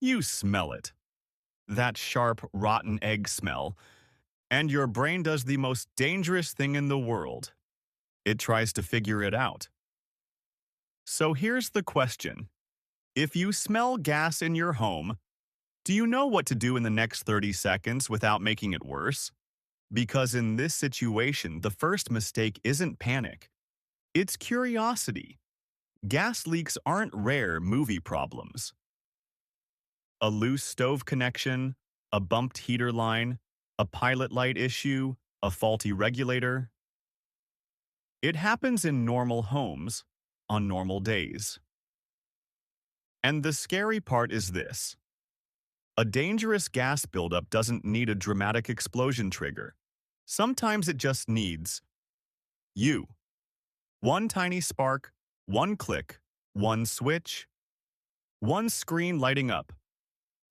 You smell it. That sharp, rotten egg smell. And your brain does the most dangerous thing in the world. It tries to figure it out. So here's the question. If you smell gas in your home, do you know what to do in the next 30 seconds without making it worse? Because in this situation, the first mistake isn't panic. It's curiosity. Gas leaks aren't rare movie problems. A loose stove connection, a bumped heater line, a pilot light issue, a faulty regulator. It happens in normal homes, on normal days. And the scary part is this. A dangerous gas buildup doesn't need a dramatic explosion trigger. Sometimes it just needs you. One tiny spark, one click, one switch, one screen lighting up.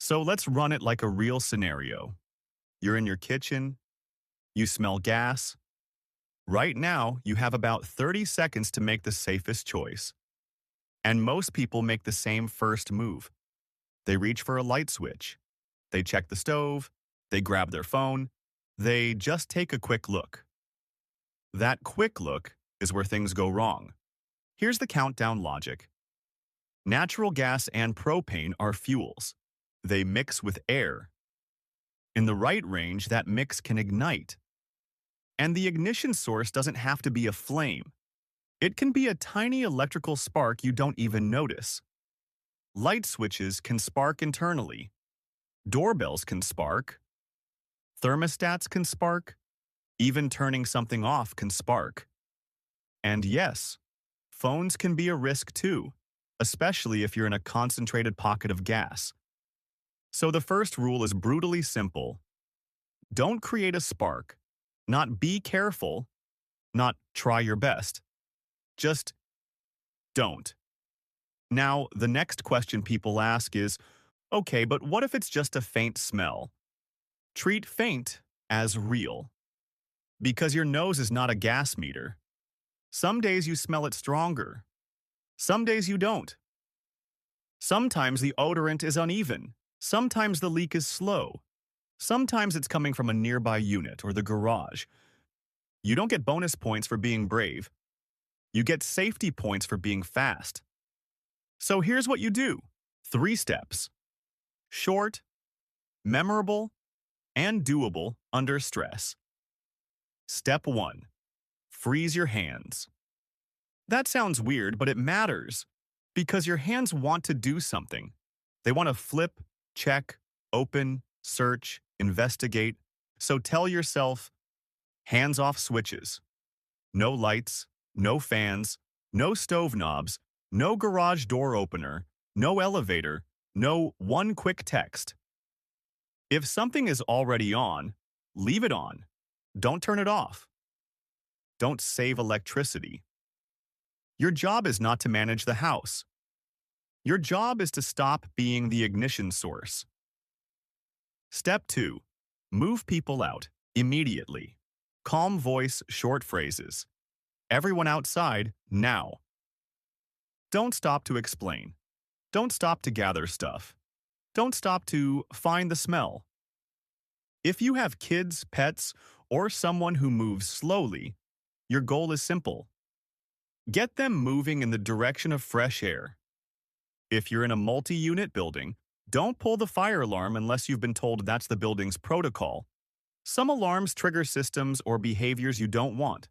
So let's run it like a real scenario. You're in your kitchen. You smell gas. Right now, you have about 30 seconds to make the safest choice. And most people make the same first move. They reach for a light switch. They check the stove. They grab their phone. They just take a quick look. That quick look is where things go wrong. Here's the countdown logic. Natural gas and propane are fuels. They mix with air. In the right range, that mix can ignite. And the ignition source doesn't have to be a flame. It can be a tiny electrical spark you don't even notice. Light switches can spark internally. Doorbells can spark. Thermostats can spark. Even turning something off can spark. And yes, phones can be a risk too, especially if you're in a concentrated pocket of gas. So the first rule is brutally simple. Don't create a spark. Not be careful. Not try your best. Just don't. Now, the next question people ask is, okay, but what if it's just a faint smell? Treat faint as real. Because your nose is not a gas meter. Some days you smell it stronger. Some days you don't. Sometimes the odorant is uneven. Sometimes the leak is slow. Sometimes it's coming from a nearby unit or the garage. You don't get bonus points for being brave. You get safety points for being fast. So here's what you do. 3 steps. Short, memorable, and doable under stress. Step 1. Freeze your hands. That sounds weird, but it matters because your hands want to do something. They want to flip, check, open, search, investigate. So tell yourself, hands off switches. No lights, no fans, no stove knobs, no garage door opener, no elevator, no one quick text. If something is already on, leave it on. Don't turn it off. Don't save electricity. Your job is not to manage the house. Your job is to stop being the ignition source. Step 2. Move people out immediately. Calm voice, short phrases. Everyone outside, now. Don't stop to explain. Don't stop to gather stuff. Don't stop to find the smell. If you have kids, pets, or someone who moves slowly, your goal is simple. Get them moving in the direction of fresh air. If you're in a multi-unit building, don't pull the fire alarm unless you've been told that's the building's protocol. Some alarms trigger systems or behaviors you don't want.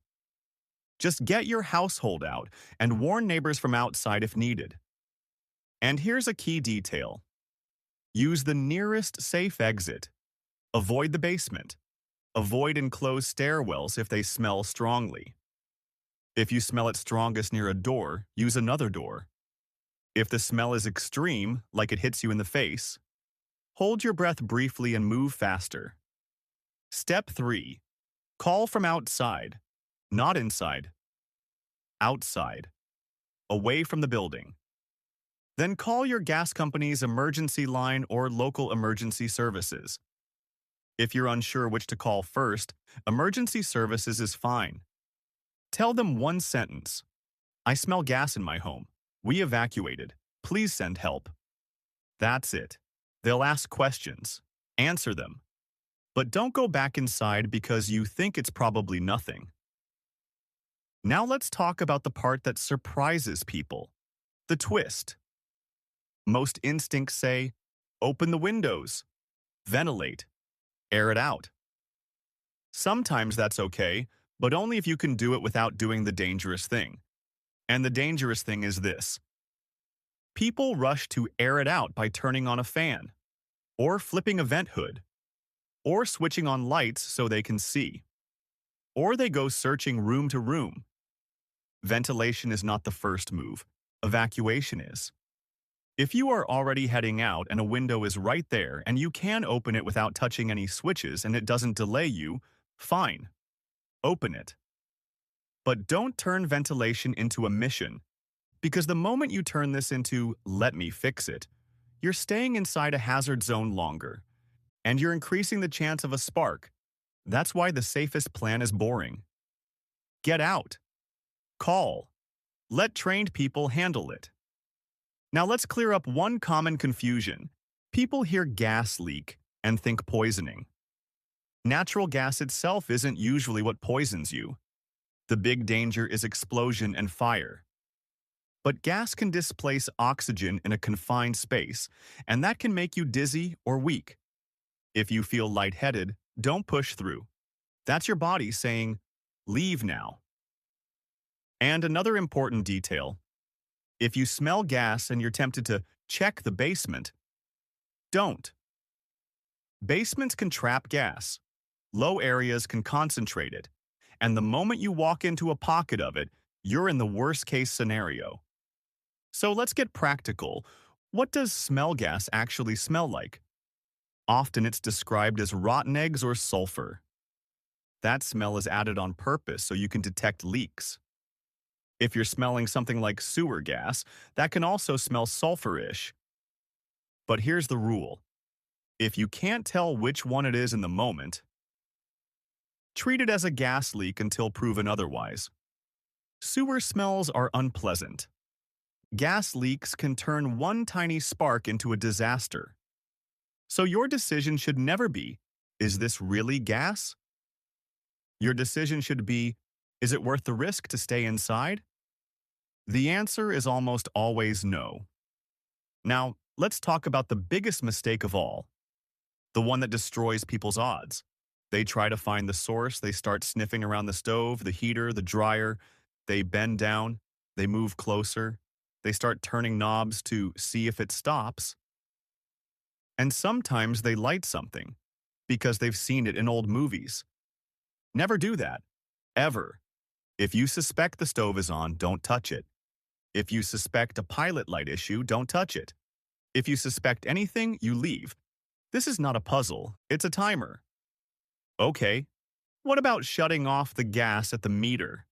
Just get your household out and warn neighbors from outside if needed. And here's a key detail. Use the nearest safe exit. Avoid the basement. Avoid enclosed stairwells if they smell strongly. If you smell it strongest near a door, use another door. If the smell is extreme, like it hits you in the face, hold your breath briefly and move faster. Step 3. Call from outside, not inside. Outside. Away from the building. Then call your gas company's emergency line or local emergency services. If you're unsure which to call first, emergency services is fine. Tell them one sentence. I smell gas in my home. We evacuated. Please send help. That's it. They'll ask questions. Answer them. But don't go back inside because you think it's probably nothing. Now let's talk about the part that surprises people. The twist. Most instincts say, open the windows, ventilate, air it out. Sometimes that's okay, but only if you can do it without doing the dangerous thing. And the dangerous thing is this. People rush to air it out by turning on a fan, or flipping a vent hood, or switching on lights so they can see. Or they go searching room to room. Ventilation is not the first move. Evacuation is. If you are already heading out and a window is right there and you can open it without touching any switches and it doesn't delay you, fine. Open it. But don't turn ventilation into a mission, because the moment you turn this into, let me fix it, you're staying inside a hazard zone longer, and you're increasing the chance of a spark. That's why the safest plan is boring. Get out. Call. Let trained people handle it. Now let's clear up one common confusion. People hear gas leak and think poisoning. Natural gas itself isn't usually what poisons you. The big danger is explosion and fire. But gas can displace oxygen in a confined space, and that can make you dizzy or weak. If you feel lightheaded, don't push through. That's your body saying, leave now. And another important detail. If you smell gas and you're tempted to check the basement, don't. Basements can trap gas. Low areas can concentrate it. And the moment you walk into a pocket of it, you're in the worst-case scenario. So let's get practical. What does smell gas actually smell like? Often it's described as rotten eggs or sulfur. That smell is added on purpose so you can detect leaks. If you're smelling something like sewer gas, that can also smell sulfurish. But here's the rule. If you can't tell which one it is in the moment, treat it as a gas leak until proven otherwise. Sewer smells are unpleasant. Gas leaks can turn one tiny spark into a disaster. So your decision should never be, is this really gas? Your decision should be, is it worth the risk to stay inside? The answer is almost always no. Now, let's talk about the biggest mistake of all, the one that destroys people's odds. They try to find the source, they start sniffing around the stove, the heater, the dryer, they bend down, they move closer, they start turning knobs to see if it stops. And sometimes they light something, because they've seen it in old movies. Never do that, ever. If you suspect the stove is on, don't touch it. If you suspect a pilot light issue, don't touch it. If you suspect anything, you leave. This is not a puzzle, it's a timer. Okay, what about shutting off the gas at the meter?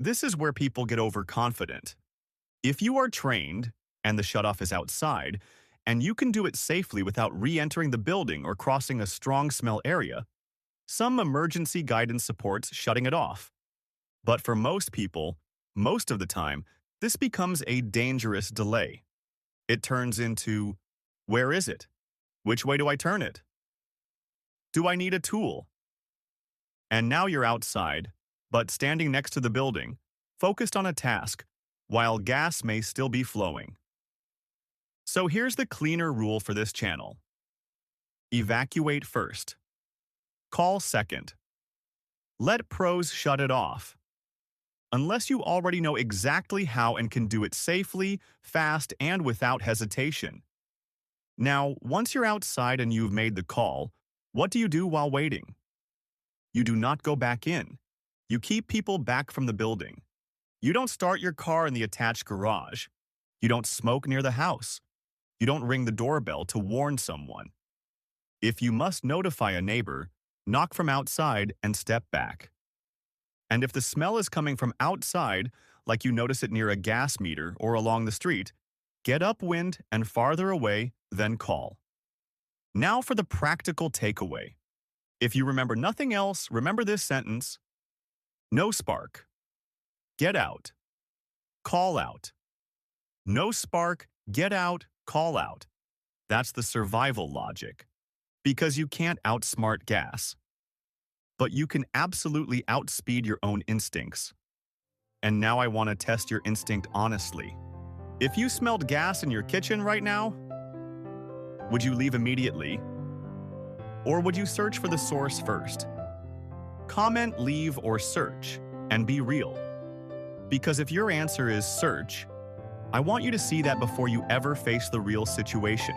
This is where people get overconfident. If you are trained, and the shutoff is outside, and you can do it safely without re-entering the building or crossing a strong smell area, some emergency guidance supports shutting it off. But for most people, most of the time, this becomes a dangerous delay. It turns into, where is it? Which way do I turn it? Do I need a tool? And now you're outside, but standing next to the building, focused on a task, while gas may still be flowing. So here's the cleaner rule for this channel. Evacuate first. Call second. Let pros shut it off. Unless you already know exactly how and can do it safely, fast, and without hesitation. Now, once you're outside and you've made the call, what do you do while waiting? You do not go back in. You keep people back from the building. You don't start your car in the attached garage. You don't smoke near the house. You don't ring the doorbell to warn someone. If you must notify a neighbor, knock from outside and step back. And if the smell is coming from outside, like you notice it near a gas meter or along the street, get upwind and farther away, then call. Now for the practical takeaway. If you remember nothing else, remember this sentence. No spark. Get out. Call out. No spark. Get out. Call out. That's the survival logic. Because you can't outsmart gas. But you can absolutely outspeed your own instincts. And now I want to test your instinct honestly. If you smelled gas in your kitchen right now, would you leave immediately? Or would you search for the source first? Comment, leave, or search, and be real. Because if your answer is search, I want you to see that before you ever face the real situation.